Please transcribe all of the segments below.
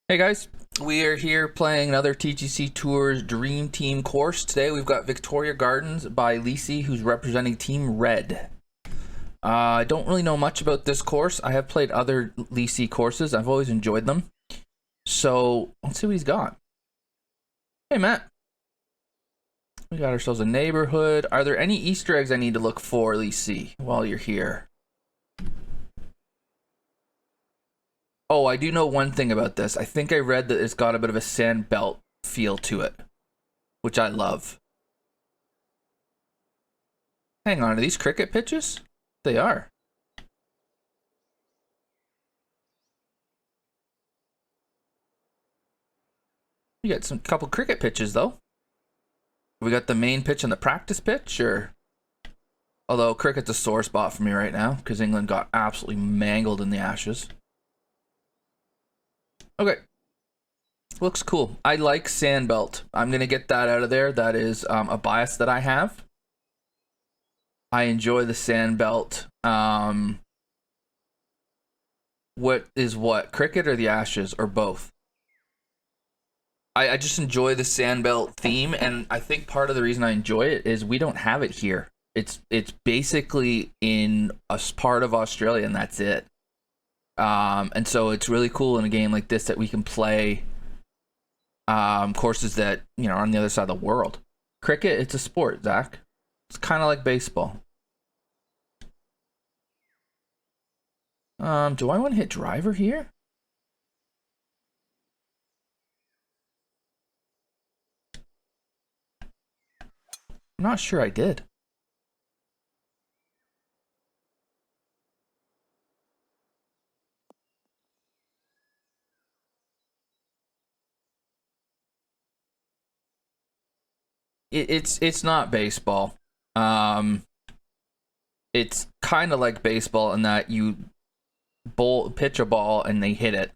Hey guys, we are here playing another TGC Tours Dream Team course. Today we've got Victoria Gardens by Leecey, who's representing Team Red. I don't really know much about this course. I have played other Leecey courses. I've always enjoyed them. So let's see what he's got. Hey Matt, we got ourselves a neighborhood. Are there any Easter eggs I need to look for, Leecey, while you're here? Oh, I do know one thing about this. I think I read that it's got a bit of a Sandbelt feel to it, which I love. Hang on, are these cricket pitches? They are. We got some couple cricket pitches though. We got the main pitch and the practice pitch, or although cricket's a sore spot for me right now because England got absolutely mangled in the Ashes. Okay. Looks cool. I like Sandbelt. I'm gonna get that out of there. That is a bias that I have. I enjoy the Sandbelt. What is what? Cricket or the Ashes or both? I just enjoy the Sandbelt theme, and I think part of the reason I enjoy it is we don't have it here. It's basically in a part of Australia, and that's it. And so it's really cool in a game like this that we can play courses that are on the other side of the world. Cricket, it's a sport, Zach. It's kind of like baseball. Do I want to hit driver here? I'm not sure I did. It's not baseball. It's kind of like baseball in that you pitch a ball and they hit it,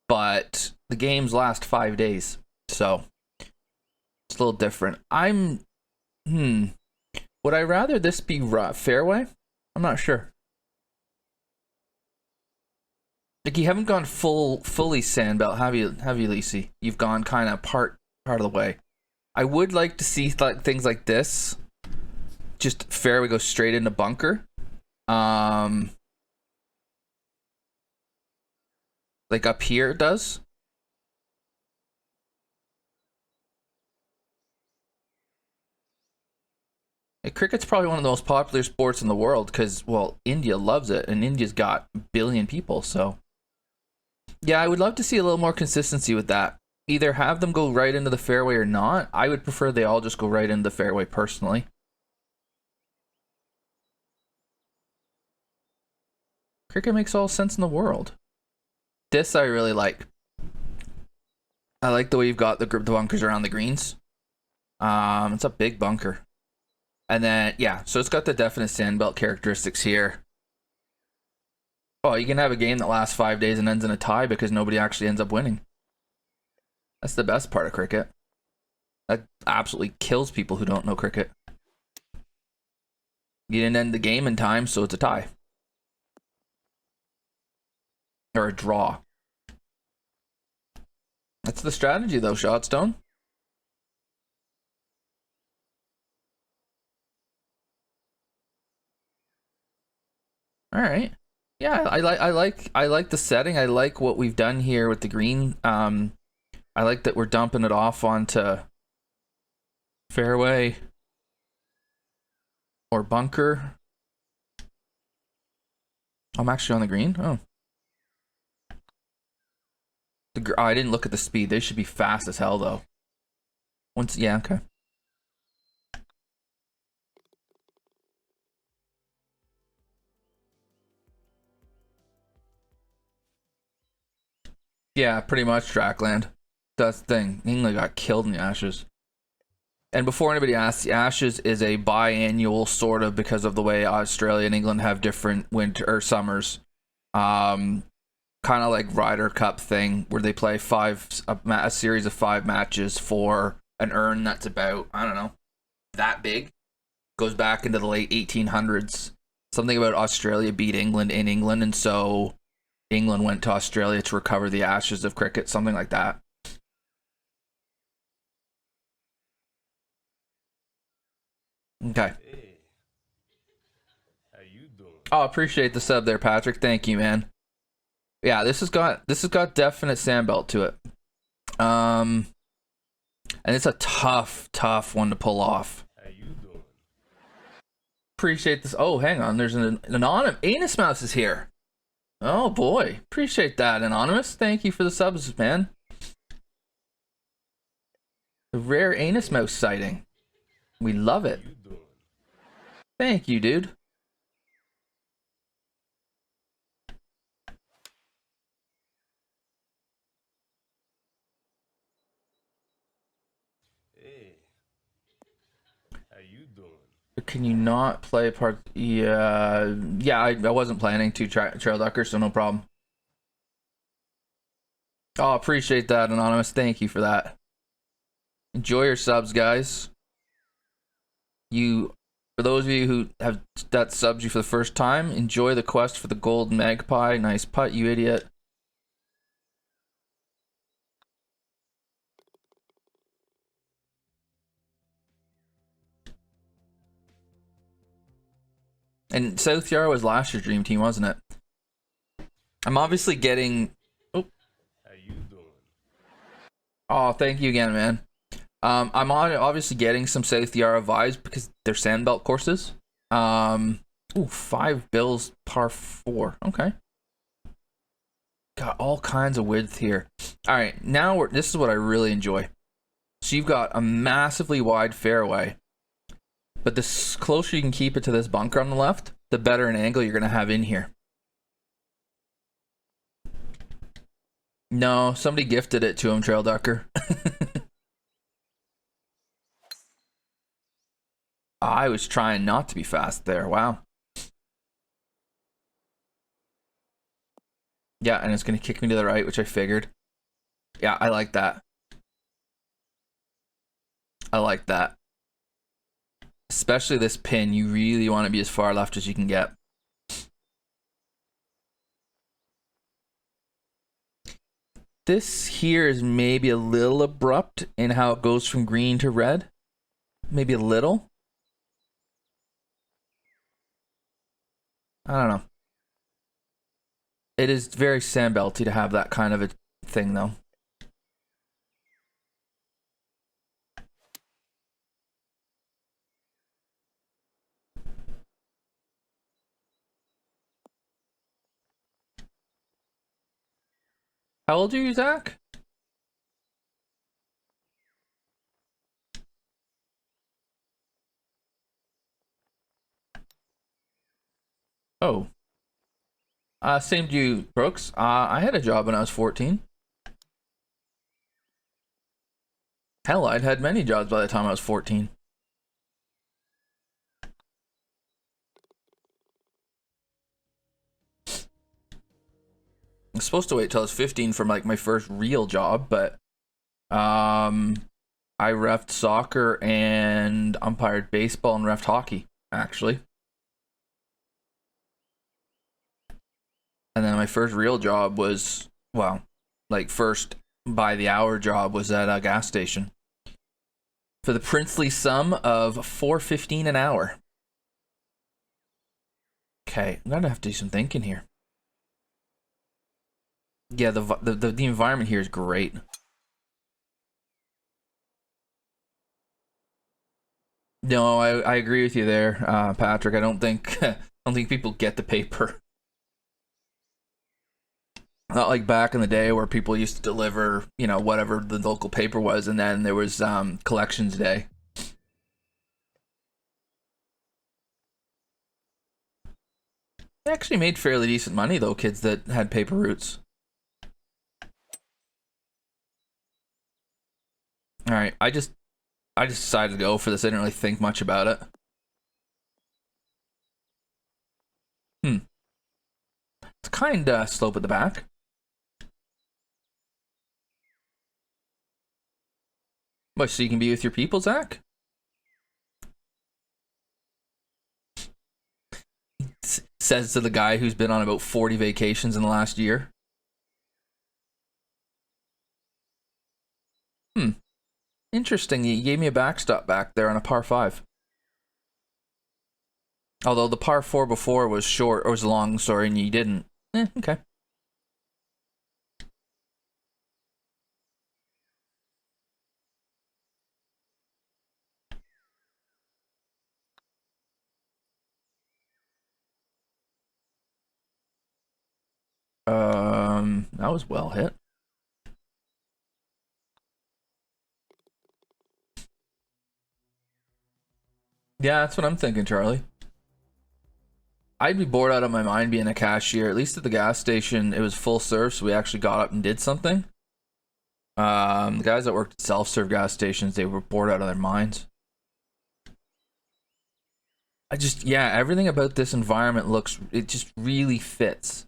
but the games last 5 days, so it's a little different. Would I rather this be fairway? I'm not sure. Like, you haven't gone fully Sandbelt, have you, Leecey? You've gone kind of part of the way. I would like to see things like this. Just fairway goes straight into bunker. Like up here it does. Cricket's probably one of the most popular sports in the world because, well, India loves it, and India's got a billion people, so. Yeah, I would love to see a little more consistency with that. Either have them go right into the fairway or not. I would prefer they all just go right into the fairway personally. Cricket makes all sense in the world. This I really like. I like the way you've got the bunkers around the greens. It's a big bunker. And then, yeah, so it's got the definite Sandbelt characteristics here. Oh, you can have a game that lasts 5 days and ends in a tie because nobody actually ends up winning. That's the best part of cricket. That absolutely kills people who don't know cricket. You didn't end the game in time, so it's a tie. Or a draw. That's the strategy, though, Shotstone. All right. Yeah, I like the setting. I like what we've done here with the green. I like that we're dumping it off onto fairway or bunker. I'm actually on the green. Oh. I didn't look at the speed. They should be fast as hell, though. Yeah, okay. Yeah, pretty much trackland. That's the thing. England got killed in the Ashes. And before anybody asks, the Ashes is a biannual sort of because of the way Australia and England have different winter or summers. Kind of like Ryder Cup thing where they play a series of 5 matches for an urn that's about, I don't know, that big. Goes back into the late 1800s. Something about Australia beat England in England, and so England went to Australia to recover the ashes of cricket, something like that. Okay. Hey, how you doing? Oh, appreciate the sub there, Patrick. Thank you, man. Yeah, this has got definite Sandbelt to it. And it's a tough one to pull off. How you doing? Appreciate this. Oh, hang on. There's an anonymous anus mouse is here. Oh boy, appreciate that, anonymous. Thank you for the subs, man. The rare anus mouse sighting. We love it. How you doing? Thank you, dude. Hey, how you doing? Can you not play part? Yeah, I wasn't planning to trail ducker, so no problem. Oh, appreciate that, anonymous. Thank you for that. Enjoy your subs, guys. For those of you who have that subs you for the first time, enjoy the quest for the gold magpie. Nice putt, you idiot. And South Yarra was last year's dream team, wasn't it? I'm obviously getting. Oh, How you doing? oh, thank you again, man. I'm obviously getting some South Yarra vibes because they're Sandbelt courses. Ooh, 5 bills par 4. Okay. Got all kinds of width here. All right, now this is what I really enjoy. So you've got a massively wide fairway, but the closer you can keep it to this bunker on the left, the better an angle you're going to have in here. No, somebody gifted it to him, Trail Ducker. I was trying not to be fast there. Wow. Yeah, and it's going to kick me to the right, which I figured. Yeah, I like that. I like that. Especially this pin, you really want to be as far left as you can get. This here is maybe a little abrupt in how it goes from green to red. Maybe a little. I don't know. It is very Sandbelty to have that kind of a thing, though. How old are you, Zach? Oh. Same to you, Brooks. I had a job when I was 14. Hell, I'd had many jobs by the time I was 14. I was supposed to wait till I was 15 for like my first real job, but I reffed soccer and umpired baseball and reffed hockey, actually. And then my first real job was, well, like first by the hour job was at a gas station for the princely sum of $4.15 an hour. Okay, I'm gonna have to do some thinking here. Yeah, the environment here is great. No, I agree with you there, Patrick. I don't think I don't think people get the paper. Not like back in the day where people used to deliver, you know, whatever the local paper was, and then there was collections day. They actually made fairly decent money though, kids that had paper routes. All right, I just decided to go for this. I didn't really think much about it. It's kind of slope at the back. What, so you can be with your people, Zach? Says to the guy who's been on about 40 vacations in the last year. Interesting. You gave me a backstop back there on a par 5. Although the par 4 before was short, or was long, sorry, and you didn't. Okay. That was well hit. Yeah, that's what I'm thinking, Charlie. I'd be bored out of my mind being a cashier. At least at the gas station, it was full serve, so we actually got up and did something. The guys that worked at self-serve gas stations, they were bored out of their minds. Yeah, everything about this environment it just really fits.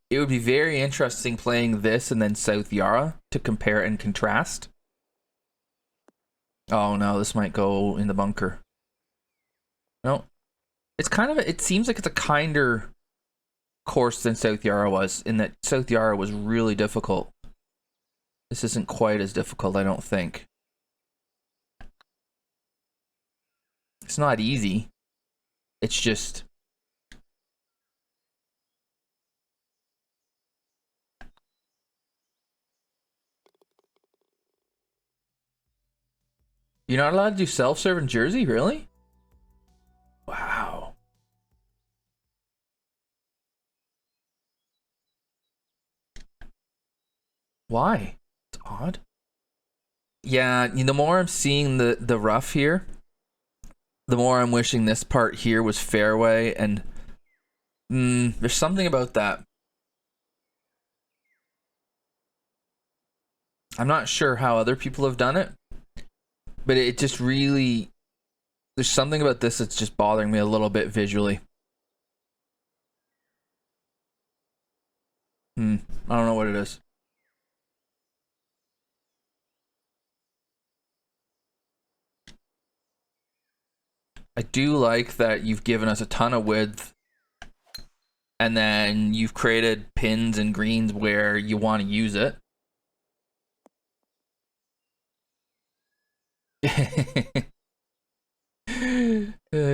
It would be very interesting playing this and then South Yarra to compare and contrast. Oh no, this might go in the bunker. No. It seems like it's a kinder course than South Yarra was, in that South Yarra was really difficult. This isn't quite as difficult, I don't think. It's not easy. It's just... You're not allowed to do self-serve in Jersey? Really? Wow. Why? It's odd. Yeah, the more I'm seeing the rough here, the more I'm wishing this part here was fairway, and there's something about that. I'm not sure how other people have done it, but it just really... There's something about this that's just bothering me a little bit visually. I don't know what it is. I do like that you've given us a ton of width, and then you've created pins and greens where you want to use it.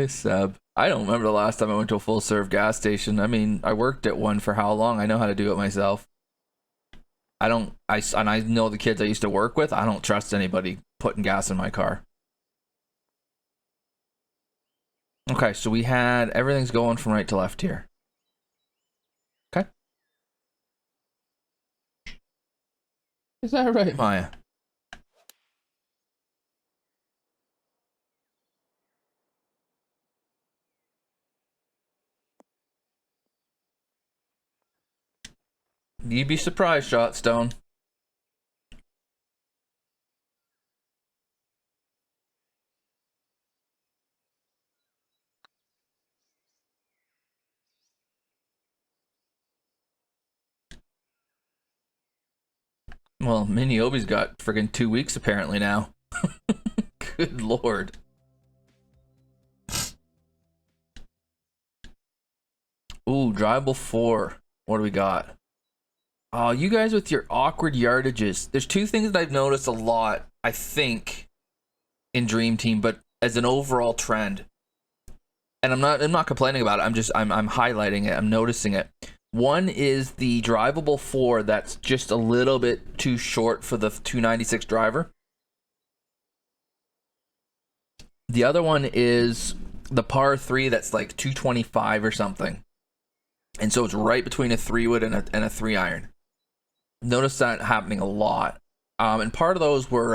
Sub. I don't remember the last time I went to a full serve gas station. I mean, I worked at one for how long? I know how to do it myself. I know the kids I used to work with. I don't trust anybody putting gas in my car. Okay, so we had everything's going from right to left here. Okay. Is that right, Maya? You'd be surprised, Shotstone. Well, Obi's got friggin' 2 weeks apparently now. Good lord. Ooh, drivable 4. What do we got? Oh, you guys with your awkward yardages. There's two things that I've noticed a lot, I think, in Dream Team, but as an overall trend. And I'm not complaining about it. I'm highlighting it. I'm noticing it. One is the drivable 4 that's just a little bit too short for the 296 driver. The other one is the par 3 that's like 225 or something. And so it's right between a 3-wood and a 3-iron. Notice that happening a lot. And part of those were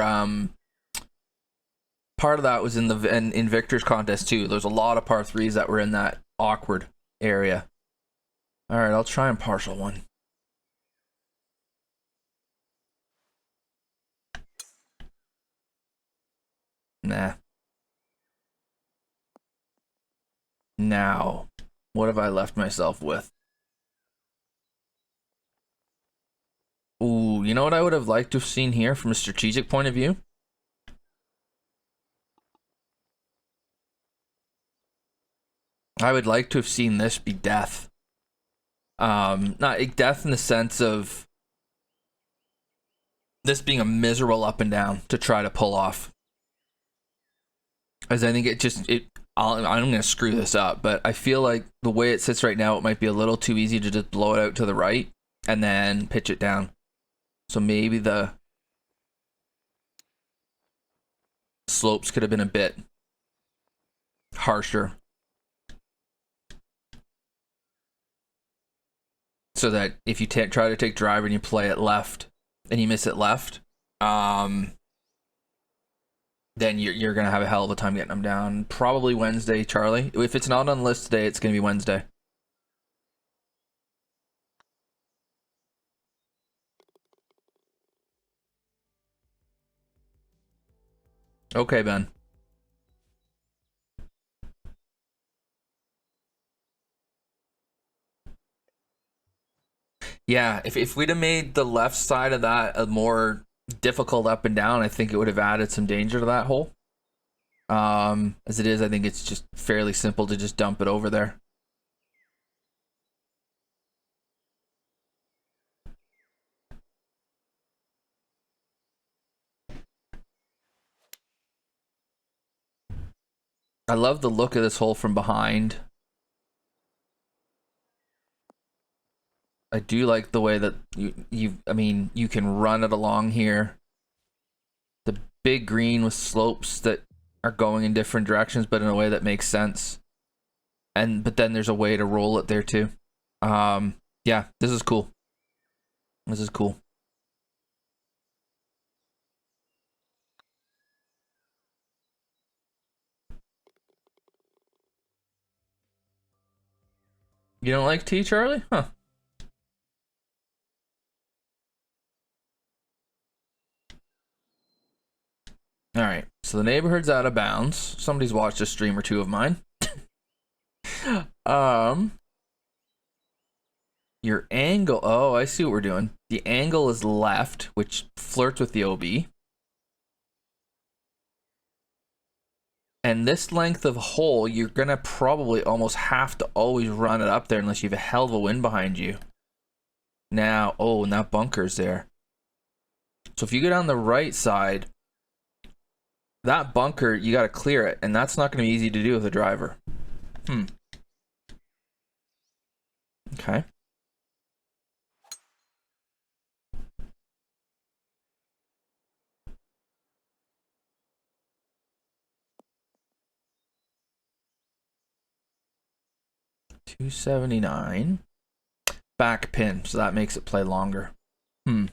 part of that was in Victor's contest too. There's a lot of par 3s that were in that awkward area. All right, I'll try and partial one. Nah. Now, what have I left myself with? Ooh, you know what I would have liked to have seen here from a strategic point of view? I would like to have seen this be death. Not death in the sense of this being a miserable up and down to try to pull off. As I think I'm going to screw this up, but I feel like the way it sits right now, it might be a little too easy to just blow it out to the right and then pitch it down. So maybe the slopes could have been a bit harsher. So that if you try to take driver and you play it left and you miss it left, then you're going to have a hell of a time getting them down. Probably Wednesday, Charlie. If it's not on the list today, it's going to be Wednesday. Okay, Ben. Yeah, if we'd have made the left side of that a more difficult up and down, I think it would have added some danger to that hole. As it is, I think it's just fairly simple to just dump it over there. I love the look of this hole from behind. I do like the way that you can run it along here. The big green with slopes that are going in different directions, but in a way that makes sense. But then there's a way to roll it there too. Yeah, this is cool. This is cool. You don't like tea, Charlie? Huh. All right. So the neighborhood's out of bounds. Somebody's watched a stream or two of mine. Your angle. Oh, I see what we're doing. The angle is left, which flirts with the OB. And this length of hole, you're going to probably almost have to always run it up there unless you have a hell of a wind behind you. Now, oh, and that bunker's there. So if you go down the right side, that bunker, you got to clear it. And that's not going to be easy to do with a driver. Okay. $279. Back pin, so that makes it play longer. Well,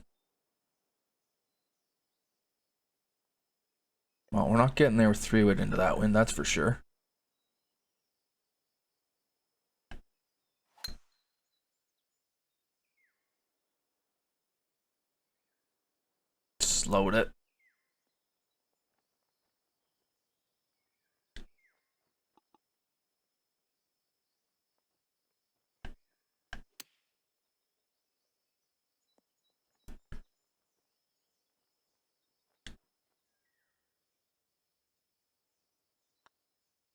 we're not getting there with 3-wood into that wind, that's for sure. Slowed it.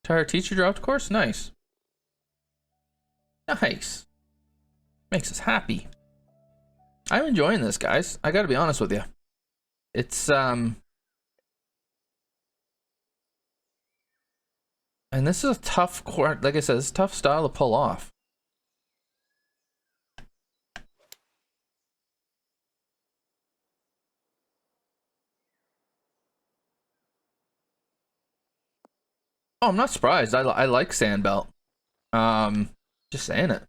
Tire teacher dropped course? Nice. Nice. Makes us happy. I'm enjoying this, guys. I gotta be honest with you. It's, and this is a tough court. Like I said, it's a tough style to pull off. Oh, I'm not surprised. I like Sandbelt. Just saying it.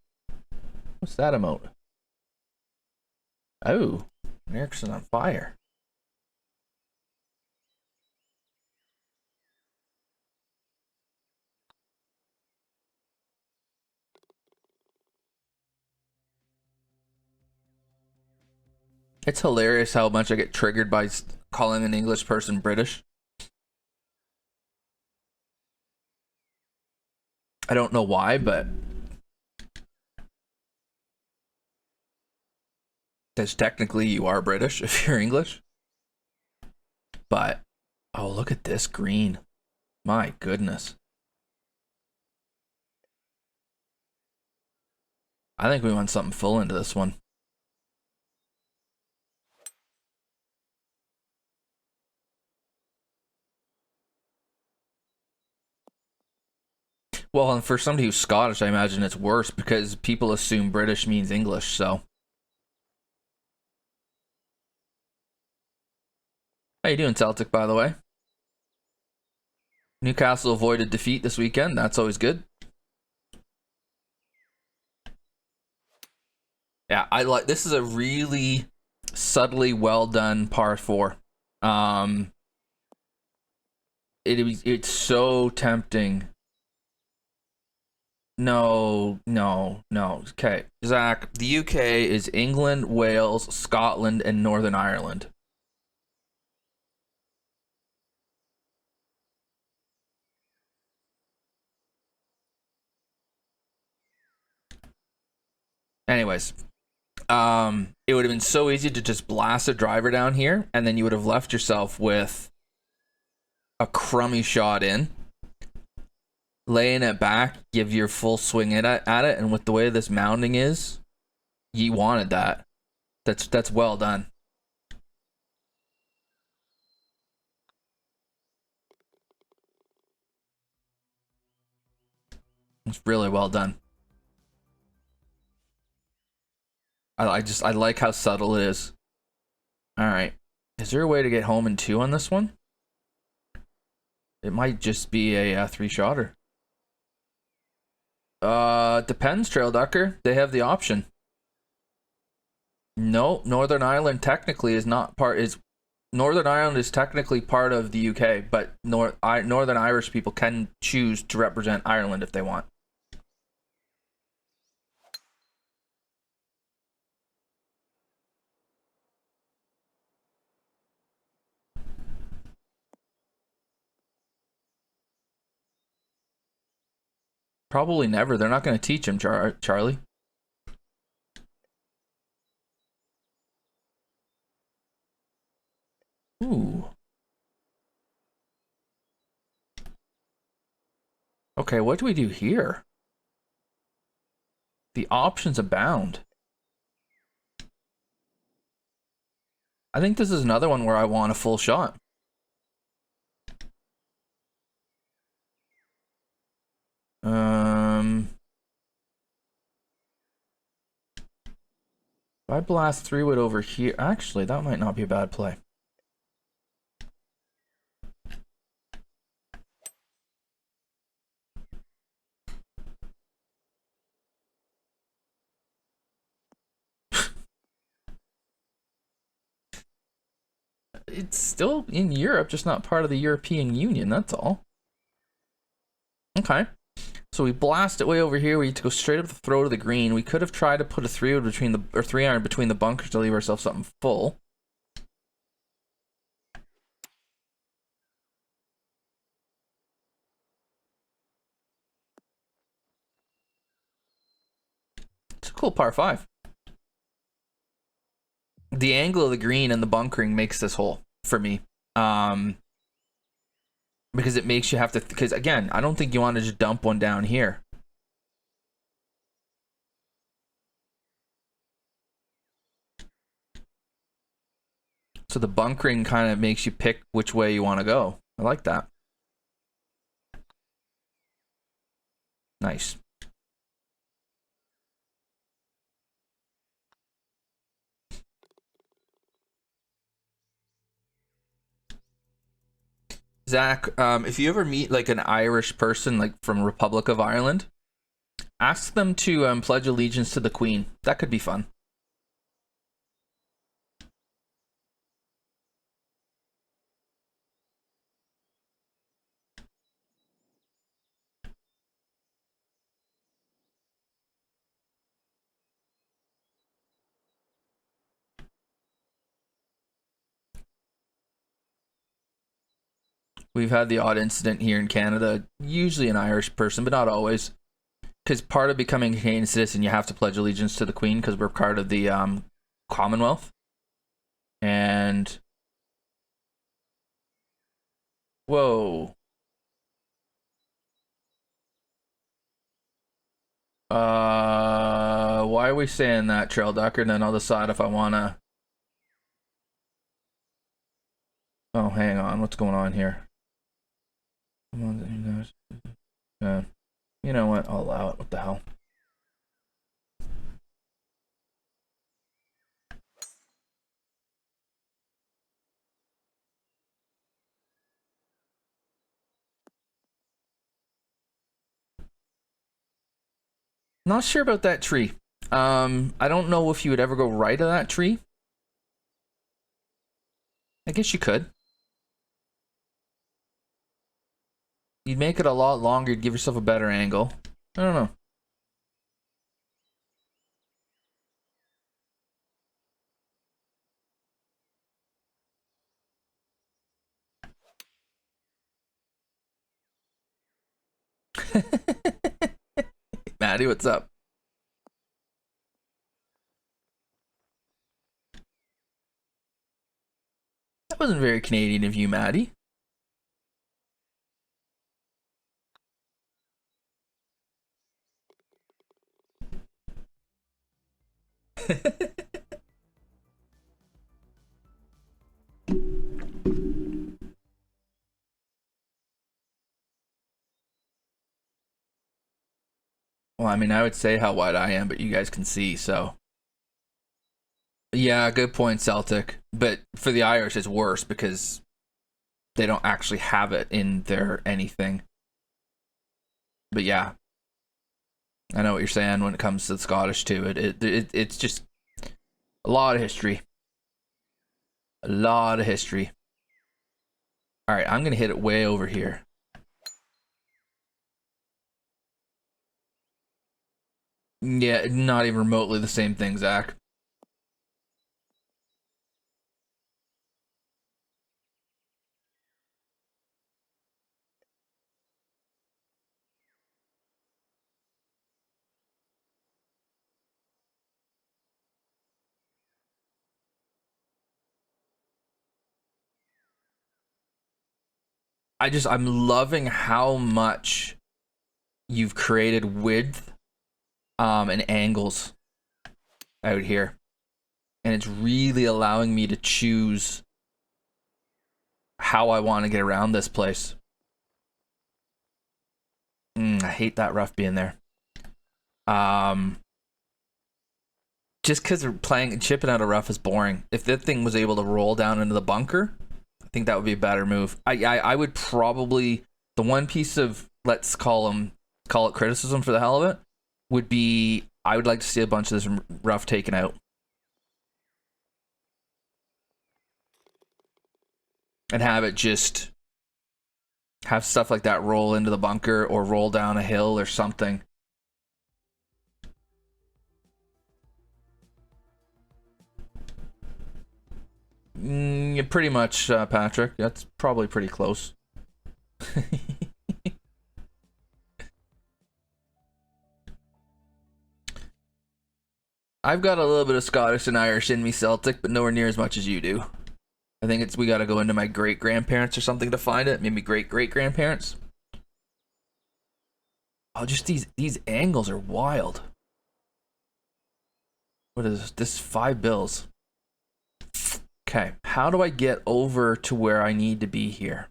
What's that emote? Oh, Ericsson's on fire. It's hilarious how much I get triggered by calling an English person British. I don't know why, but because technically you are British if you're English. But, oh, look at this green. My goodness. I think we want something full into this one. Well, and for somebody who's Scottish, I imagine it's worse because people assume British means English, so. How you doing, Celtic, by the way? Newcastle avoided defeat this weekend. That's always good. Yeah, I like this is a really subtly well done par 4. It's so tempting. No. Okay, Zach, the UK is England, Wales, Scotland, and Northern Ireland. Anyways, it would have been so easy to just blast a driver down here, and then you would have left yourself with a crummy shot in, laying it back, give your full swing at it, and with the way this mounding is, you wanted that. That's well done. It's really well done. I like how subtle it is. All right, is there a way to get home in 2 on this one? It might just be a 3-shotter. Depends, Trail Ducker. They have the option. No, Northern Ireland technically is not part. Northern Ireland is technically part of the UK, but Northern Irish people can choose to represent Ireland if they want. Probably never. They're not going to teach him, Charlie. Ooh. Okay, what do we do here? The options abound. I think this is another one where I want a full shot. If I blast 3-wood over here, actually, that might not be a bad play. It's still in Europe, just not part of the European Union, that's all. Okay. So we blast it way over here. We need to go straight up the throat of the green. We could have tried to put a 3-wood between the, or 3-iron between the bunkers to leave ourselves something full. It's a cool par 5. The angle of the green and the bunkering makes this hole for me. Because it makes you have to, because again, I don't think you want to just dump one down here. So the bunkering kind of makes you pick which way you want to go. I like that. Nice. Zach, if you ever meet like an Irish person, like from Republic of Ireland, ask them to pledge allegiance to the Queen. That could be fun. We've had the odd incident here in Canada, usually an Irish person, but not always. Because part of becoming a Canadian citizen, you have to pledge allegiance to the Queen because we're part of the Commonwealth. And whoa. Why are we saying that, Trail Ducker? And then I'll decide if I wanna. Oh, hang on. What's going on here? Come on, you guys. Yeah. You know what? I'll allow it. What the hell? Not sure about that tree. I don't know if you would ever go right of that tree. I guess you could. You'd make it a lot longer. You'd give yourself a better angle. I don't know. Maddie, what's up? That wasn't very Canadian of you, Maddie. Well, I mean, I would say how wide I am, but you guys can see, so. Yeah, good point, Celtic. But for the Irish, it's worse because they don't actually have it in their anything. But yeah, I know what you're saying when it comes to the Scottish too. It's just a lot of history. A lot of history. All right, I'm gonna hit it way over here. Yeah, not even remotely the same thing, Zach. I'm loving how much you've created width and angles out here. And it's really allowing me to choose how I want to get around this place. I hate that rough being there. Just because playing chipping out a rough is boring. If that thing was able to roll down into the bunker, I think that would be a better move. I would probably, the one piece of, let's call it criticism for the hell of it, would be I would like to see a bunch of this rough taken out. And have it just have stuff like that roll into the bunker or roll down a hill or something. Yeah, pretty much, Patrick. That's probably pretty close. I've got a little bit of Scottish and Irish in me, Celtic, but nowhere near as much as you do. I think we got to go into my great grandparents or something to find it. Maybe great great grandparents. Oh, just these angles are wild. What is this? 5 bills. Okay, how do I get over to where I need to be here?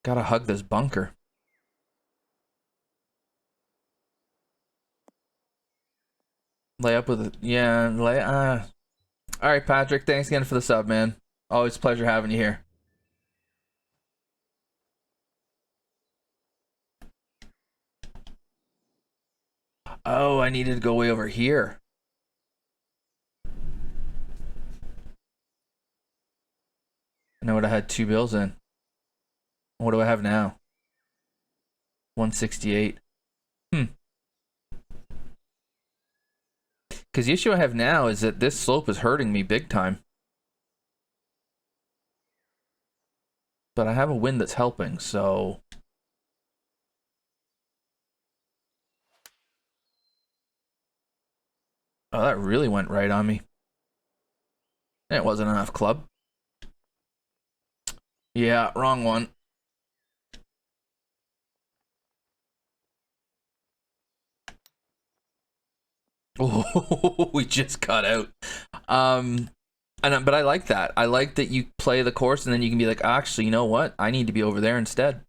Gotta hug this bunker. Lay up with it. Yeah, all right, Patrick. Thanks again for the sub, man. Always a pleasure having you here. Oh, I needed to go way over here. And I would have had 2 bills in. What do I have now? 168. Because the issue I have now is that this slope is hurting me big time. But I have a wind that's helping, so... Oh, that really went right on me. It wasn't enough club. Yeah, wrong one. Oh, we just got out. But I like that. I like that you play the course and then you can be like, actually, you know what? I need to be over there instead.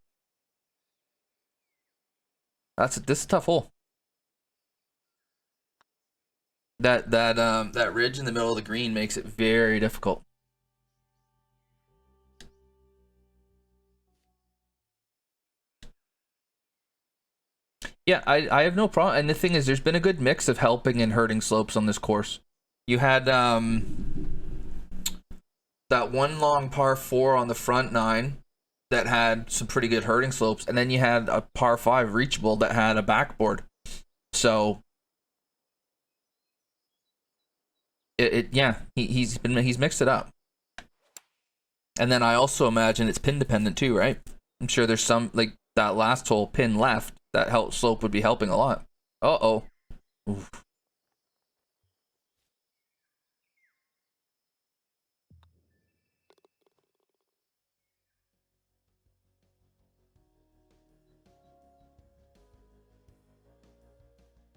This is a tough hole. That ridge in the middle of the green makes it very difficult. Yeah, I have no problem. And the thing is, there's been a good mix of helping and hurting slopes on this course. You had that one long par 4 on the front 9 that had some pretty good hurting slopes, and then you had a par 5 reachable that had a backboard. So yeah, he's mixed it up. And then I also imagine it's pin dependent too, right? I'm sure there's some, like that last hole pin left, that slope would be helping a lot. Uh-oh. Oof.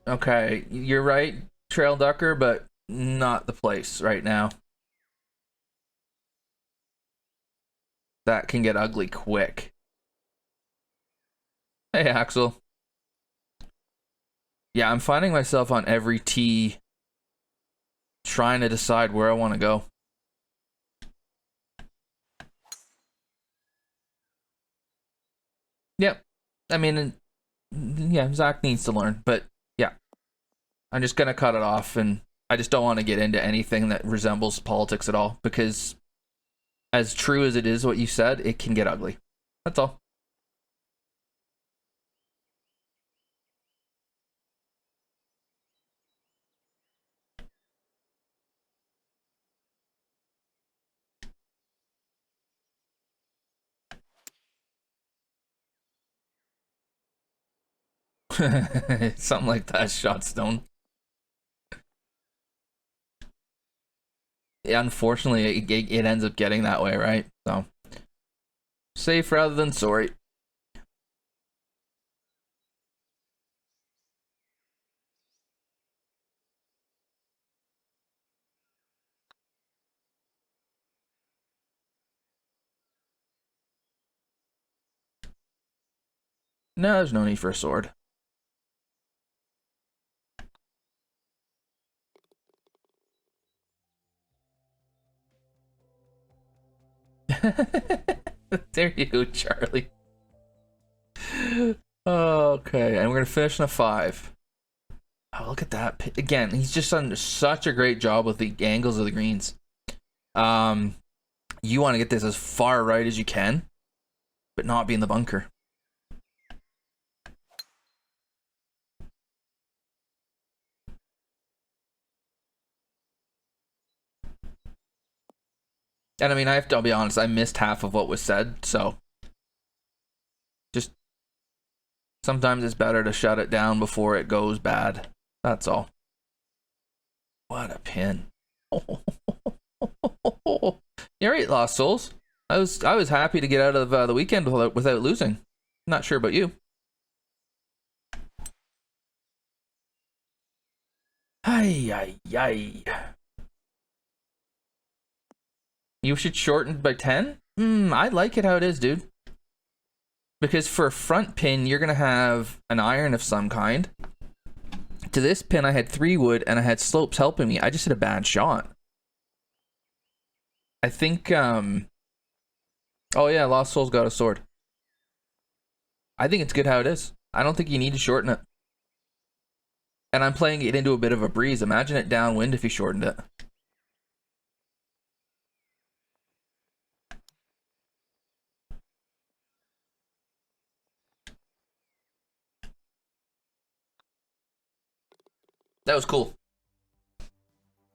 Okay, you're right, Trail Ducker, but not the place right now. That can get ugly quick. Hey, Axel. Yeah, I'm finding myself on every tee trying to decide where I want to go. Yep. I mean, yeah, Zach needs to learn, but yeah, I'm just gonna cut it off, and I just don't want to get into anything that resembles politics at all, because as true as it is what you said, it can get ugly. That's all. Something like that, Shotstone. Yeah, unfortunately, it ends up getting that way, right? So, safe rather than sorry. No, there's no need for a sword. There you go, Charlie. Okay, and we're gonna finish in a 5. Oh, look at that. Again, he's just done such a great job with the angles of the greens. You want to get this as far right as you can, but not be in the bunker. And I mean, I'll be honest, I missed half of what was said, so just sometimes it's better to shut it down before it goes bad. That's all. What a pin. You're right, Lost Souls. I was happy to get out of the weekend without losing. Not sure about you. Ay, ay, ay. You should shorten by 10? I like it how it is, dude. Because for a front pin, you're going to have an iron of some kind. To this pin, I had 3 wood and I had slopes helping me. I just hit a bad shot. I think, oh yeah, Lost Souls got a sword. I think it's good how it is. I don't think you need to shorten it. And I'm playing it into a bit of a breeze. Imagine it downwind if you shortened it. That was cool.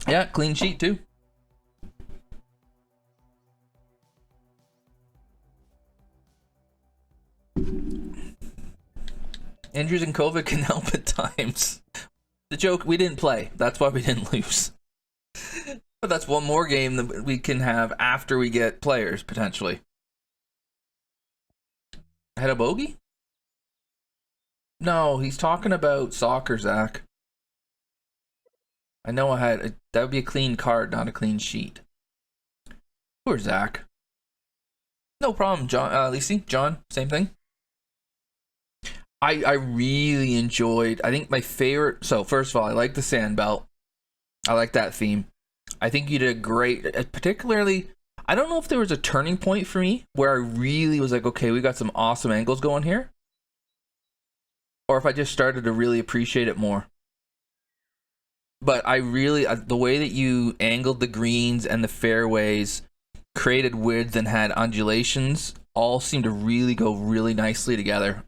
Yeah, clean sheet too. Injuries and COVID can help at times. The joke, we didn't play. That's why we didn't lose. But that's one more game that we can have after we get players, potentially. I had a bogey? No, he's talking about soccer, Zach. I know I had that would be a clean card, not a clean sheet. Poor Zach. No problem, John. Leecey, John, same thing. I really enjoyed. I think my favorite. So first of all, I like the Sandbelt. I like that theme. I think you did a great. Particularly, I don't know if there was a turning point for me where I really was like, okay, we got some awesome angles going here, or if I just started to really appreciate it more. But I really, the way that you angled the greens and the fairways, created width and had undulations, all seemed to really go really nicely together.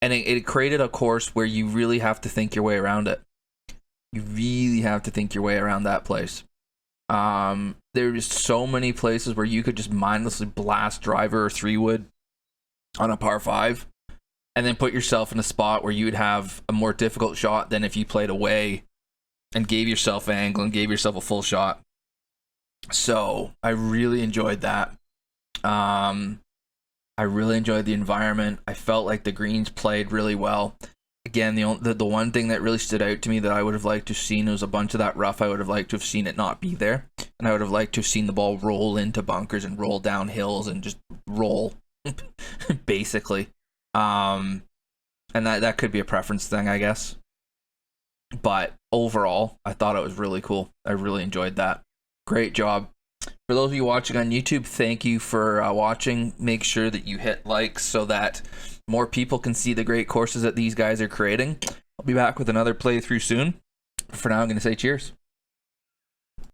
And it created a course where you really have to think your way around it. You really have to think your way around that place. There's so many places where you could just mindlessly blast driver or 3-wood on a par 5 and then put yourself in a spot where you would have a more difficult shot than if you played away and gave yourself an angle and gave yourself a full shot. So I really enjoyed that. I really enjoyed the environment. I felt like the greens played really well. Again, the one thing that really stood out to me that I would have liked to have seen was a bunch of that rough. I would have liked to have seen it not be there. And I would have liked to have seen the ball roll into bunkers and roll down hills and just roll, basically. And that could be a preference thing, I guess. But overall, I thought it was really cool. I really enjoyed that. Great job. For those of you watching on YouTube, thank you for watching. Make sure that you hit like so that more people can see the great courses that these guys are creating. I'll be back with another playthrough soon. For now, I'm going to say cheers.